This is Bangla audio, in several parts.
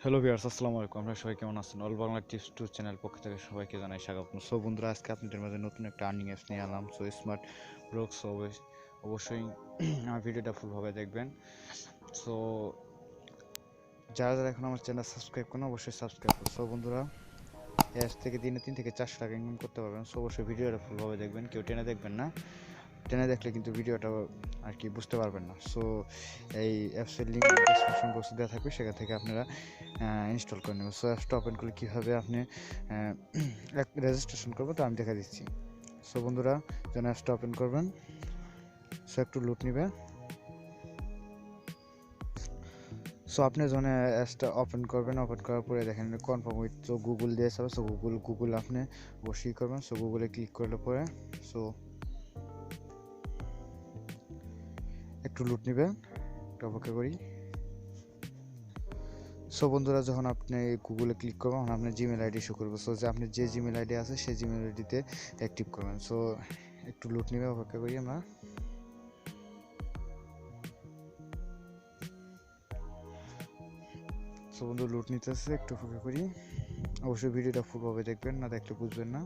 হ্যালো ভিউয়ার্স, আসসালামু আলাইকুম। আপনারা সবাই কেমন আছেন? All Bangla tips to channel পক্ষ থেকে সবাইকে জানাই স্বাগতম। সো বন্ধুরা, আজকে আপনাদের মাঝে নতুন একটা আর্নিং অ্যাপস নিয়ে এলাম। So smart blog. সো অবশ্যই আমার ভিডিওটা ফুলভাবে দেখবেন। সো যারা যারা এখন আমার চ্যানেল সাবস্ক্রাইব করেন অবশ্যই সাবস্ক্রাইব করুন। সো বন্ধুরা, এই অ্যাপস থেকে দিনে 3 থেকে 400 টাকা ইনকাম করতে পারবেন। সো অবশ্যই ভিডিওটা ফুলভাবে দেখবেন, কেউ টেনে দেখবেন না। টেনে দেখলে কিন্তু ভিডিওটা আর কি বুঝতে পারবেন না। সো এই অ্যাপসের লিঙ্ক ডিসক্রিপশন বক্সে দেওয়া থাকবে, সেখান থেকে আপনারা ইনস্টল করে নেবেন। সো অ্যাপসটা ওপেন করলে কীভাবে আপনি রেজিস্ট্রেশন করবো তো আমি দেখা দিচ্ছি। সো বন্ধুরা, যখন অ্যাপসটা ওপেন করবেন, সো একটু লুট নেবে। সো আপনি যখন অ্যাপসটা ওপেন করবেন, ওপেন করার পরে দেখেন কনফার্ম উইথ তো গুগল দিয়ে যাবে। সো গুগল আপনি অবশ্যই করবেন। সো গুগলে ক্লিক করলে পরে সো একটু লুট নেবেন, একটু অপেক্ষা করি। সো বন্ধুরা, যখন আপনি গুগলে ক্লিক করবেন তখন আপনার জিমেল আইডি শো করবে। সো যে আপনার যে জিমেল আইডি আছে সেই জিমেল আইডিতে অ্যাক্টিভ করবেন। সো একটু লুট নেবে, অপেক্ষা করি আমরা। সো বন্ধু, লুট নিতেছে, একটু অপেক্ষা করি। অবশ্যই ভিডিওটা ফুলভাবে দেখবেন, না দেখলে বুঝবেন না।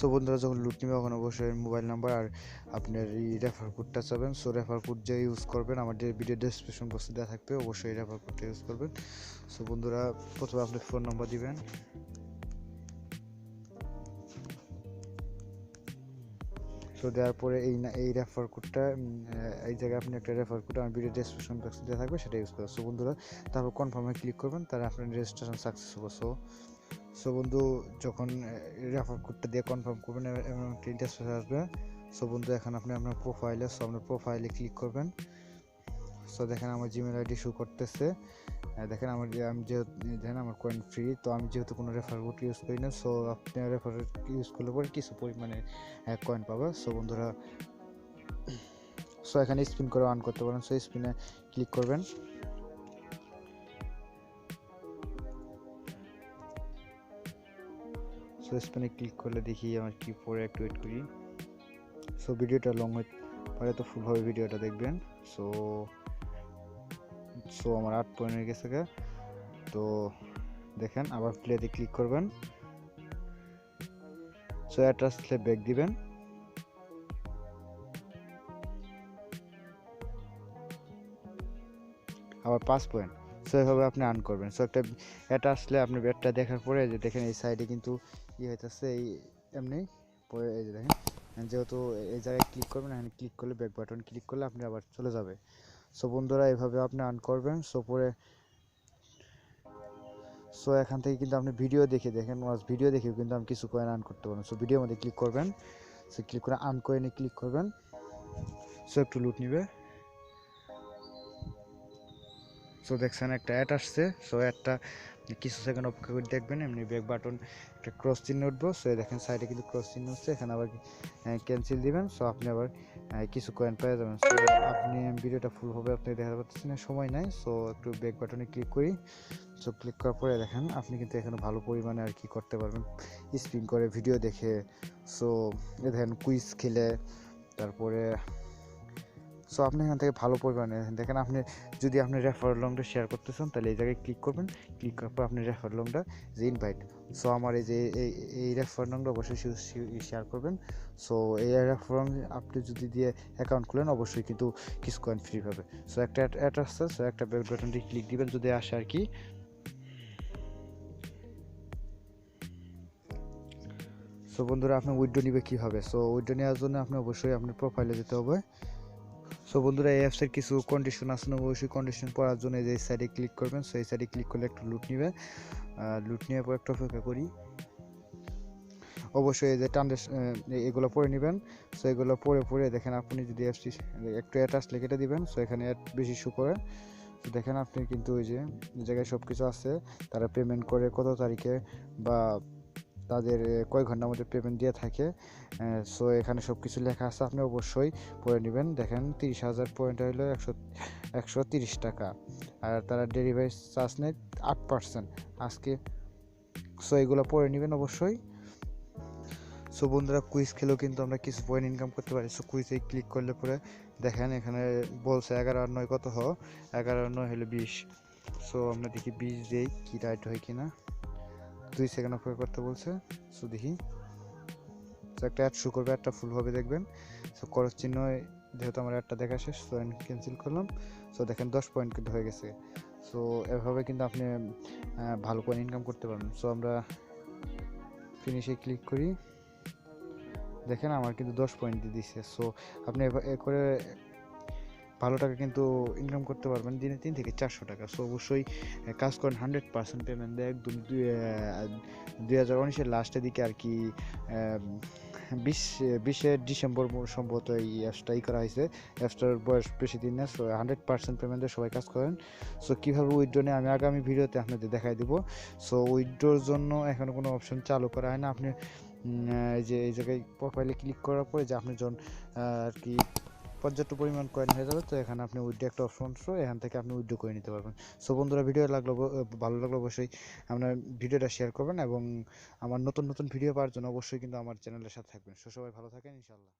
সো বন্ধুরা, যখন লুট নেবে তখন অবশ্যই মোবাইল নাম্বার আর আপনার এই রেফার কোডটা চাবেন। সো রেফার কোড যে ইউজ করবেন আমাদের ভিডিও ডেসক্রিপশন বক্সে দেওয়া থাকবে, অবশ্যই রেফার কোডটা ইউজ করবেন। সো বন্ধুরা, প্রথমে আপনি ফোন নাম্বার দিবেন। সো দেওয়ার পরে এই রেফার কোডটা এই জায়গায় আপনি একটা রেফার কোড আমার ভিডিও ডেসক্রিপশন বক্সে দেওয়া থাকবে, সেটা ইউজ করবেন। সো বন্ধুরা, তারপর কনফার্মে ক্লিক করবেন, তাহলে আপনার রেজিস্ট্রেশন সাকসেস হবে। সো বন্ধু, যখন রেফার কোডটা দিয়ে কনফার্ম করবেন এবং একটা ইন্টারফেস আসবে। সো বন্ধু, এখন আপনি আপনার প্রোফাইলে ক্লিক করবেন। সো দেখেন আমার জিমেল আইডি শো করতেছে। দেখেন আমি যেহেতু দেখেন আমার কয়েন ফ্রি, তো আমি যেহেতু কোনো রেফার কোড ইউজ করি না। সো আপনি রেফার ইউজ করলে পরে কিছু পরিমাণে কয়েন পাবে। সো বন্ধুরা, সো এখানে স্পিন করে অন করতে পারেন। সো স্পিনে ক্লিক করবেন। সো স্পিনে ক্লিক করলে দেখি আমার কি পরে, একটু ওয়েট করি। সো ভিডিওটা লং হয়ে পরে তো ফুলভাবে ভিডিওটা দেখবেন। সো আমার 8 পয়েন্ট হয়ে গেছে। তো দেখেন, আবার প্লেতে ক্লিক করবেন। সো এটা আসলে ব্যাক দিবেন। আবার 5 পয়েন্ট। সো এভাবে আপনি আর্ন করবেন। সো এটা আসলে আপনি ব্যাটটা দেখার পরে যে দেখেন এই সাইডে কিন্তু হইতেছে এই এমনি পরে এই যে দেখেন, যেহেতু এই জায়গায় ক্লিক করবেন, এখানে ক্লিক করলে ব্যাক বাটন ক্লিক করলে আপনি আবার চলে যাবে। সো বন্ধুরা, এভাবে আপনি আর্ন করবেন। সো এখান থেকে কিন্তু আপনি ভিডিও দেখে দেখেন, ভিডিও দেখেও কিন্তু আমি কিছু কয়েন আর্ন করতে পারবেন। সো ভিডিওর মধ্যে ক্লিক করবেন। সো ক্লিক করে আর্ন কয়েনে ক্লিক করবেন। সো একটু লুট নিবে। সো দেখছেন একটা অ্যাড আসছে। সো অ্যাডটা কিছু সেকেন্ড অপেক্ষা করে দেখবেন, এমনি ব্যাক বাটন একটা ক্রস চিহ্ন উঠবো। সো দেখেন সাইডে কিন্তু ক্রস চিহ্ন হচ্ছে, এখানে আবার ক্যান্সেল দিবেন। সো আপনি আবার কিছু কয়েন পেয়ে যাবেন। সো আপনি ভিডিওটা ফুলভাবে আপনি দেখাতে পারতেছেন না, সময় নাই। সো একটু ব্যাক বাটনে ক্লিক করি। সো ক্লিক করার পরে দেখেন আপনি কিন্তু এখানে ভালো পরিমাণে আর কি করতে পারবেন, স্পিন করে ভিডিও দেখে। সো দেখেন কুইজ খেলে, তারপরে সো আপনি এখান থেকে ভালো পরিমাণে দেখেন। আপনি যদি আপনি রেফার লংটা শেয়ার করতে চান তাহলে এই জায়গায় ক্লিক করবেন। ক্লিক করার পর আপনি রেফার লংটা যে ইনভাইট, সো আমার এই যে এই রেফার লংটা অবশ্যই শেয়ার করবেন। সো এই রেফার লং আপনি যদি দিয়ে অ্যাকাউন্ট খুলেন অবশ্যই কিন্তু কিছু কয়েন ফ্রি পাবে। সো একটা অ্যাড আসছে, সো একটা ব্যাক বাটনটি ক্লিক দিবেন যদি আসে আর কি। সো বন্ধুরা, আপনি উইথড্র নিবে কীভাবে? সো উইথড্র নেওয়ার জন্য আপনি অবশ্যই আপনার প্রোফাইলে যেতে হবে। সো বন্ধুরা, এই অ্যাপসের কিছু কন্ডিশন আছে, অবশ্যই কন্ডিশন পড়ার জন্য যে সাইডে ক্লিক করবেন। সো এই সাইডে ক্লিক করলে একটু লুট নিবে, লুট নেওয়ার পর একটু অপেক্ষা করি। অবশ্যই এই যে এগুলো পড়ে নেবেন। সো এগুলো পড়ে দেখেন আপনি যদি অ্যাপসটি একটু অ্যাড আসলে কেটে দিবেন। সো এখানে অ্যাড বেশি শো করে। তো দেখেন আপনি কিন্তু ওই যে জায়গায় সব কিছু আছে, তারা পেমেন্ট করে কত তারিখে বা তাদের কয় ঘন্টার মধ্যে পেমেন্ট দিয়ে থাকে। সো এখানে সব কিছু লেখা আছে, আপনি অবশ্যই পড়ে নেবেন। দেখেন 30,000 পয়েন্ট হইলো 130 টাকা, আর তারা ডেলিভারি চার্জ নেয় 8% আজকে। সো এগুলো পড়ে নেবেন অবশ্যই। সো বন্ধুরা কুইজ খেলেও কিন্তু আমরা কিছু পয়েন্ট ইনকাম করতে পারি। সো কুইজে ক্লিক করলে পরে দেখেন এখানে বলছে 11 আর 9 কত হ, 11 আর 9 হলো 20। সো আমরা দেখি 20 দেই কি রাইট হয় কিনা। 2 সেকেন্ড অপেক্ষা করতে বলছে। সো দেখি, তো একটা অ্যাড শো করবে, অ্যাডটা ফুল হবে দেখবেন। সো ক্রস চিহ্ন যেহেতু আমার অ্যাডটা দেখা শেষ, সো ক্যান্সেল করলাম। সো দেখেন 10 পয়েন্ট কিন্তু হয়ে গেছে। সো এভাবে কিন্তু আপনি ভালো পয়েন্ট ইনকাম করতে পারবেন। সো আমরা ফিনিশে ক্লিক করি, দেখেন আমার কিন্তু 10 পয়েন্ট দিয়ে দিচ্ছে। সো আপনি এ করে ভালো টাকা কিন্তু ইনকাম করতে পারবেন, দিনে 3 থেকে 400 টাকা। সো অবশ্যই কাজ করেন, 100% পেমেন্ট দেয় একদম। 2019-এর লাস্টের দিকে আর কি, 20শে ডিসেম্বর সম্ভবত এই অ্যাপসটাই করা হয়েছে। অ্যাপসটার বয়স বেশি দিন না। সো 100% পেমেন্টে সবাই কাজ করেন। সো কীভাবে উইথড্র নিয়ে আমি আগামী ভিডিওতে আপনাদের দেখাই দেবো। সো উইথড্রোর জন্য এখনও কোনো অপশন চালু করা হয় না। আপনি এই জায়গায় প্রোফাইলে ক্লিক করার পরে যে আপনি যখন আর কি পর্যাপ্ত পরিমাণ কয়েন হয়ে যাবে, তো এখানে আপনি উইথড্র একটা অপশন শো, এখান থেকে আপনি উইথড্র করে নিতে পারবেন। সো বন্ধুরা ভিডিও ভালো লাগলো অবশ্যই আপনার ভিডিওটা শেয়ার করবেন, এবং আমার নতুন নতুন ভিডিও পাওয়ার জন্য অবশ্যই কিন্তু আমার চ্যানেলের সাথে থাকবেন। সো সবাই ভালো থাকেন, ইনশাআল্লাহ।